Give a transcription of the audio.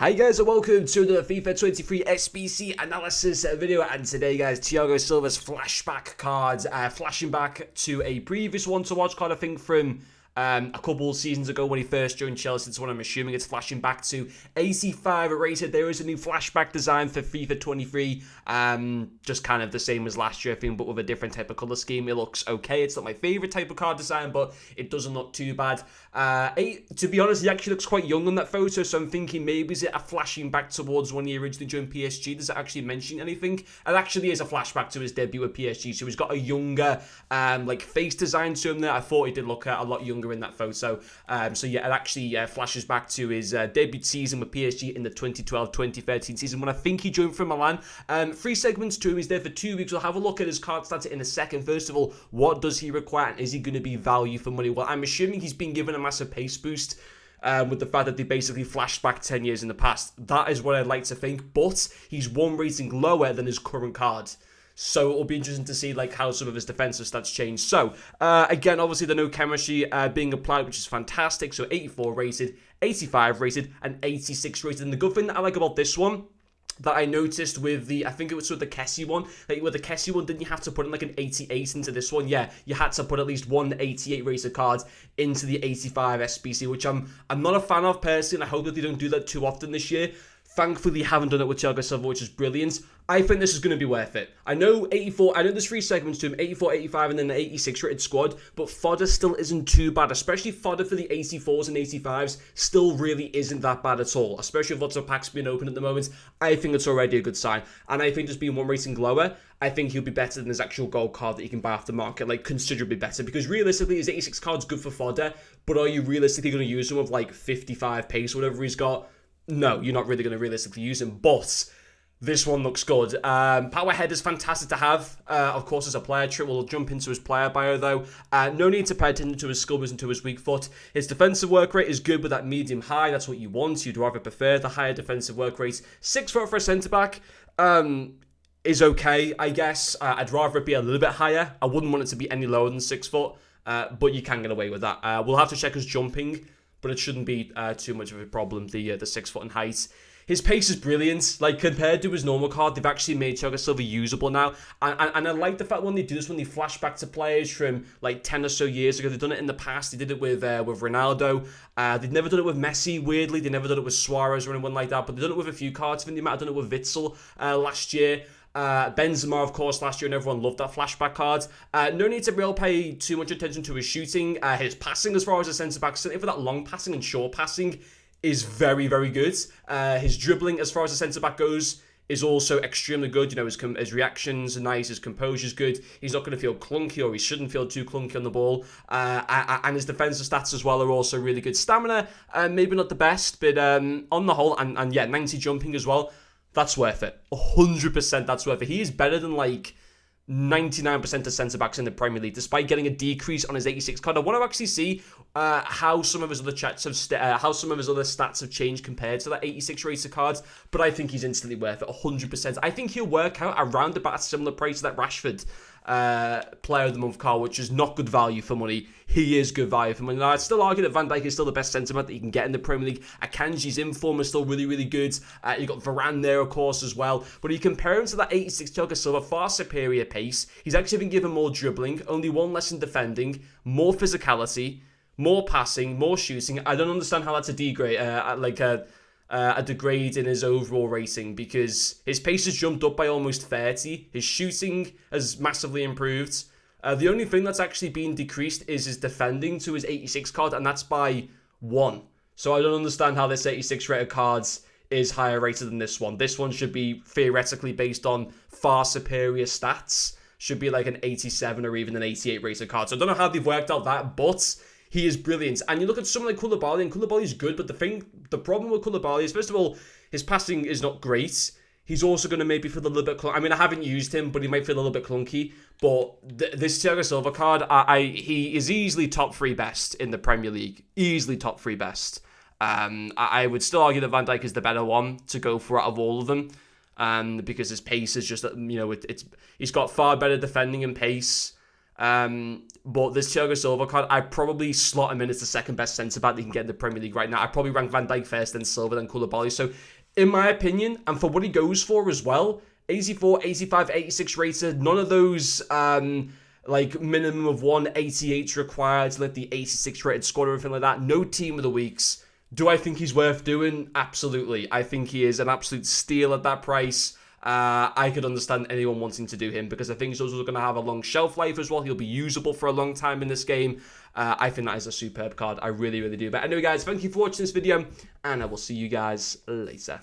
Hi guys and welcome to the FIFA 23 SBC analysis video, and today guys, Thiago Silva's flashback cards, flashing back to a previous one to watch card I think from a couple seasons ago when he first joined Chelsea. It's one I'm assuming it's flashing back to 85 rated. There is a new flashback design for FIFA 23, just kind of the same as last year I think, but with a different type of colour scheme. It looks okay. It's not my favourite type of card design, but it doesn't look too bad. To be honest, he actually looks quite young on that photo, so I'm thinking maybe is it a flashing back towards when he originally joined PSG? Does it actually mention anything? It actually is a flashback to his debut at PSG, so he's got a younger like face design to him there. I thought he did look a lot younger in that photo. So yeah, it actually flashes back to his debut season with PSG in the 2012-2013 season when I think he joined from Milan. 3 segments to him. He's there for 2 weeks. We'll have a look at his card stats in a second. First of all, what does he require, and is he going to be value for money? Well, I'm assuming he's been given a massive pace boost with the fact that they basically flashed back 10 years in the past. That is what I'd like to think, but he's 1 rating lower than his current card. So it'll be interesting to see like how some of his defensive stats change. So again, obviously the no chemistry being applied, which is fantastic. So 84 rated, 85 rated, and 86 rated. And the good thing that I like about this one that I noticed with the, I think it was with the Kessie one, like with the Kessie one, didn't you have to put in like an 88 into this one? Yeah, you had to put at least one 88 rated card into the 85 SBC, which I'm not a fan of personally, and I hope that they don't do that too often this year. Thankfully, they haven't done it with Thiago Silva, which is brilliant. I think this is going to be worth it. I know 84, I know there's 3 segments to him, 84, 85, and then an 86 rated squad, but fodder still isn't too bad, especially fodder for the 84s and 85s still really isn't that bad at all, especially with lots of packs being open at the moment. I think it's already a good sign, and I think just being 1 rating lower, I think he'll be better than his actual gold card that you can buy off the market, like considerably better, because realistically, his 86 card's good for fodder, but are you realistically going to use him with like 55 pace, whatever he's got? No, you're not really going to realistically use him, but this one looks good. Power head is fantastic to have, of course, as a player. We'll jump into his player bio, though. No need to pay attention to his skill moves and to his weak foot. His defensive work rate is good with that medium-high. That's what you want. You'd rather prefer the higher defensive work rate. 6 foot for a centre-back is okay, I guess. I'd rather it be a little bit higher. I wouldn't want it to be any lower than 6 foot, but you can get away with that. We'll have to check his jumping, but it shouldn't be too much of a problem, the 6 foot in height. His pace is brilliant. Like, compared to his normal card, they've actually made Thiago Silva usable now. And I like the fact when they do this, when they flash back to players from, like, 10 or so years ago. They've done it in the past. They did it with Ronaldo. They've never done it with Messi, weirdly. They never done it with Suarez or anyone like that. But they've done it with a few cards. I think they might have done it with Witsel last year. Benzema, of course, last year, and everyone loved that flashback card. No need to really pay too much attention to his shooting. His passing, as far as a centre-back, certainly for that long passing and short passing, is very, very good. His dribbling, as far as the centre-back goes, is also extremely good. You know, his reactions are nice, his composure's good. He's not going to feel clunky, or he shouldn't feel too clunky on the ball. And his defensive stats as well are also really good. Stamina, maybe not the best, but on the whole, and yeah, 90 jumping as well. That's worth it. 100% that's worth it. He is better than like 99% of centre-backs in the Premier League, despite getting a decrease on his 86 card. I want to actually see how some of his other stats have changed compared to that 86 rated cards, but I think he's instantly worth it, 100%. I think he'll work out around about a similar price to that Rashford player of the month card, which is not good value for money. He is good value for money. Now, I'd still argue that Van Dijk is still the best centre-back that you can get in the Premier League. Akanji's inform is still really, really good. You've got Varane there, of course, as well. But you compare him to that 86 Thiago Silva, far superior pace. He's actually been given more dribbling, only 1 less in defending, more physicality, more passing, more shooting. I don't understand how that's a degrade, a degrade in his overall rating, because his pace has jumped up by almost 30. His shooting has massively improved. The only thing that's actually been decreased is his defending to his 86 card, and that's by 1. So I don't understand how this 86 rated cards is higher rated than this one. This one should be theoretically based on far superior stats. Should be like an 87 or even an 88 rated card. So I don't know how they've worked out that, but he is brilliant. And you look at someone like Koulibaly, and Koulibaly is good, but the problem with Koulibaly is, first of all, his passing is not great. He's also going to maybe feel a little bit clunky. I mean, I haven't used him, but he might feel a little bit clunky. But this Thiago Silva card, he is easily top 3 best in the Premier League. Easily top 3 best. I would still argue that Van Dijk is the better one to go for out of all of them. Because his pace is just, you know, he's got far better defending and pace. But this Thiago Silva card, I'd probably slot him in as the second best centre-back that you can get in the Premier League right now. I'd probably rank Van Dijk first, then Silva, then Koulibaly. So, in my opinion, and for what he goes for as well, 84, 85, 86 rated, none of those... like minimum of 188 required to let the 86 rated squad or anything like that. No team of the weeks. Do I think he's worth doing? Absolutely. I think he is an absolute steal at that price. I could understand anyone wanting to do him because I think he's also going to have a long shelf life as well. He'll be usable for a long time in this game. I think that is a superb card. I really, really do. But anyway, guys, thank you for watching this video, and I will see you guys later.